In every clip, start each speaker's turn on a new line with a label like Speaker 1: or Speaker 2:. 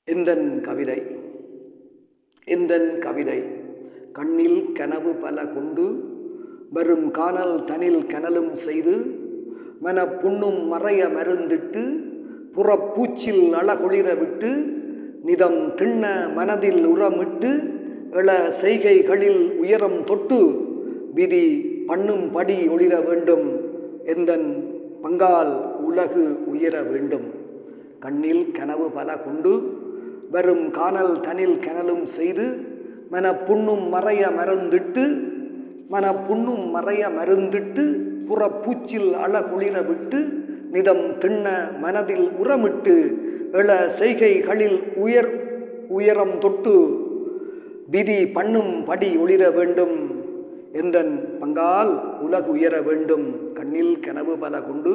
Speaker 1: எந்தன் கவிதை எந்தன் கவிதை கண்ணில் கனவு பல கொண்டு வரும் காணல் தனில் கனலும் செய்து மன புண்ணும் மறைய மருந்திட்டு புறப்பூச்சில் அழகொளிர விட்டு நிதம் திண்ண மனதில் உரமிட்டு எழ செய்கைகளில் உயரம் தொட்டு விதி பண்ணும் படி ஒளிர வேண்டும் எந்தன் பங்கால் உலகு உயர வேண்டும். கண்ணில் கனவு பல கொண்டு வரும் காணல் தனில் கனலும் செய்து மன புண்ணும் மறைய மருந்திட்டு புறப்பூச்சில் அழகுளிர விட்டு நிதம் திண்ண மனதில் உரமிட்டு எழ செய்கைகளில் உயரம் தொட்டு விதி பண்ணும் படி ஒளிர வேண்டும் எந்தன் பங்கால் உலகு உயர வேண்டும். கண்ணில் கனவு பல கொண்டு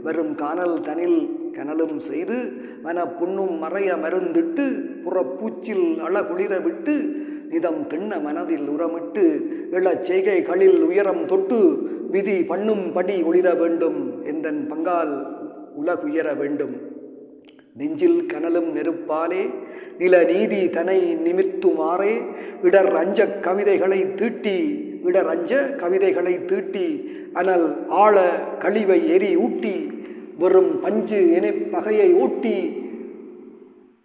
Speaker 1: வரும் காணல் தனில் கனலும் செய்து மன புண்ணும் மறைய மருந்திட்டு புறப்பூச்சில் அழகுளிர விட்டு நிதம் திண்ண மனதில் உரமிட்டு எழச் செய்கைகளில் உயரம் தொட்டு விதி பண்ணும் படி ஒளிர வேண்டும் எந்தன் பங்கால் உலகுயர வேண்டும். நெஞ்சில் கனலும் நெருப்பாலே நில நீதி தனை நிமித்துமாறே இடர் அஞ்ச கவிதைகளை தீட்டி அனல் ஆழ கழிவை எரி ஊட்டி வெறும் பஞ்சு என பகையை ஓட்டி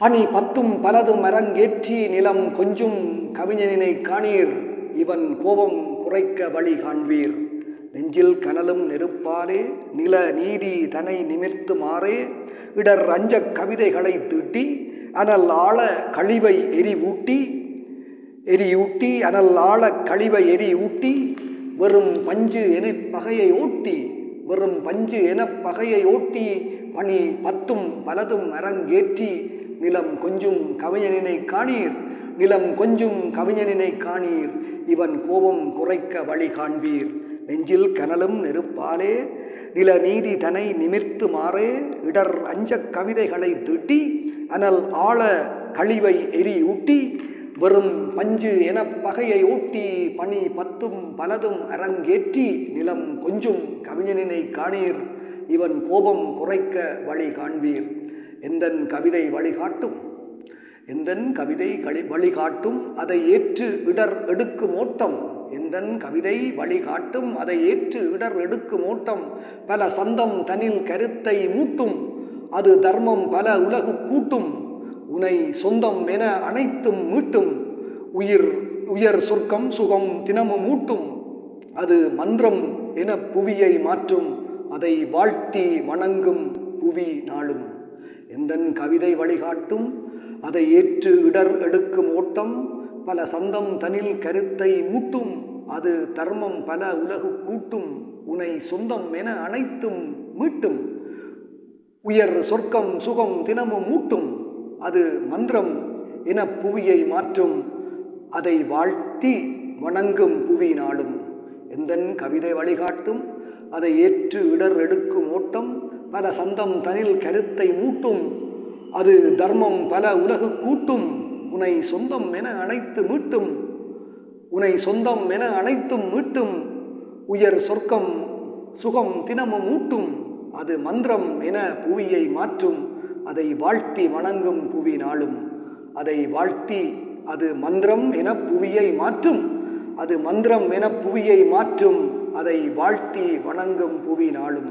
Speaker 1: பனி பத்தும் பலதும் அரங்கேற்றி நிலம் கொஞ்சும் கவிஞனினை காணீர் இவன் கோபம் குறைக்க வழி காண்பீர். நெஞ்சில் கனலும் நெருப்பாலே நில நீதி தனை நிமிர்த்துமாறே இடர் அஞ்ச கவிதைகளை தீட்டி அனல் ஆழ கழிவை எரி ஊட்டி வெறும் பஞ்சு என பகையை ஓட்டி பனி பத்தும் பலதும் அரங்கேற்றி நிலம் கொஞ்சும் கவிஞனினை காணீர் இவன் கோபம் குறைக்க வழி காண்பீர். நெஞ்சில் கனலும் நெருப்பாலே நில நீதி தனை நிமிர்த்து மாறே இடர் அஞ்ச கவிதைகளை தீட்டி அனல் ஆழ கழிவை எரி ஊட்டி வெறும் பஞ்சு என பகையை ஓட்டி பனி பத்தும் பலதும் அரங்கேற்றி நிலம் கொஞ்சும் கவிஞனினை காணீர் இவன் கோபம் குறைக்க வழி காண்பீர். எந்தன் கவிதை வழிகாட்டும் அதை ஏற்று இடர் எடுக்கும் ஓட்டம் பல சந்தம் தனில் கருத்தை மூட்டும் அது தர்மம் பல உலகு கூட்டும் உனை சொந்தம் என அனைத்தும் மீட்டும் உயர் சொர்க்கம் சுகம் தினமும் ஊட்டும் அது மந்திரம் என புவியை மாற்றும் அதை வாழ்த்தி வணங்கும் புவி நாளும். எந்தன் கவிதை வழிகாட்டும் அதை ஏற்று இடர் எடுக்கும் ஓட்டம் பல சந்தம் தனில் கருத்தை மூட்டும் அது தர்மம் பல உலகு கூட்டும் உனை சொந்தம் என அனைத்தும் மீட்டும் உயர் சொர்க்கம் சுகம் தினமும் ஊட்டும் அது மந்திரம் என புவியை மாற்றும் அதை வாழ்த்தி வணங்கும் புவி நாளும். எந்தன் கவிதை வழிகாட்டும் அதை ஏற்று இடர் எடுக்கும் ஓட்டம் பல சந்தம் தனில் கருத்தை மூட்டும் அது தர்மம் பல உலகு கூட்டும் உனை சொந்தம் என அனைத்தும் மீட்டும் உயர் சொர்க்கம் சுகம் தினமும் ஊட்டும் அது மந்திரம் என புவியை மாற்றும் அதை வாழ்த்தி வணங்கும் புவி நாளும். அது மந்திரம் என புவியை மாற்றும் அதை வாழ்த்தி வணங்கும் புவி நாளும்.